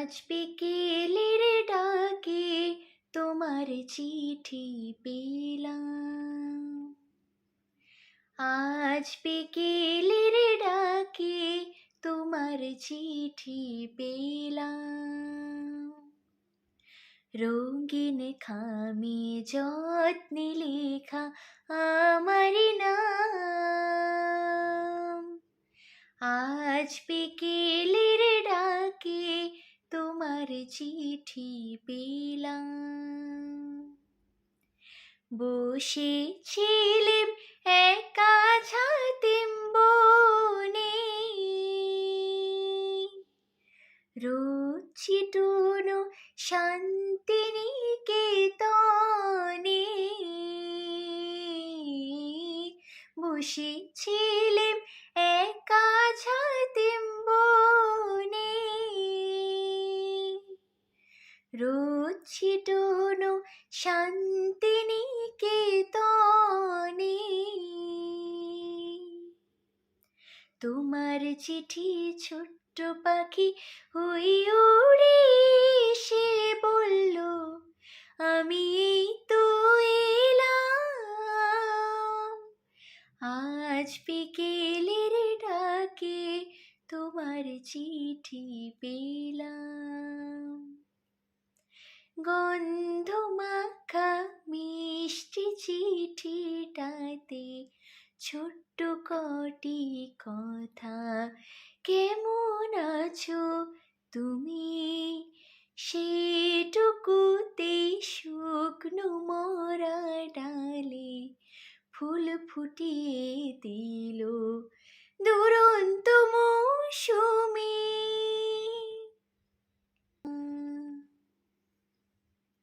আজ বিকেলের ডাকে তোমার চিঠি পেলাম। আজ বিকেলের ডাকে তোমার চিঠি পেলাম। রঙিন খামে যত্নে লেখা আমার নাম। আজ বিকেলের ডাকে তোমার চিঠি পেলাম। বসেছিলেম একা ছাতিম বনে, রচিটুনো শান্তিনিকেতনে। বসেছিলেম একা ছাতিম বনে, রচিটুনো শান্তিনিকেতনে। তোমার চিঠি ছোট্ট পাখি ওই উড়ে এসে বলল, আমি এই তো এলাম। আজ বিকেলের ডাকে তোমার চিঠি পেলাম। গন্ধ মাখা মিষ্টি চিঠিটাতে ছোট্ট কটি কথা, কেমন আছো তুমি, সেটুকুতে শুকনো মরা ডালে ফুল ফুটিয়ে দিল দুরন্ত মৌসুমী।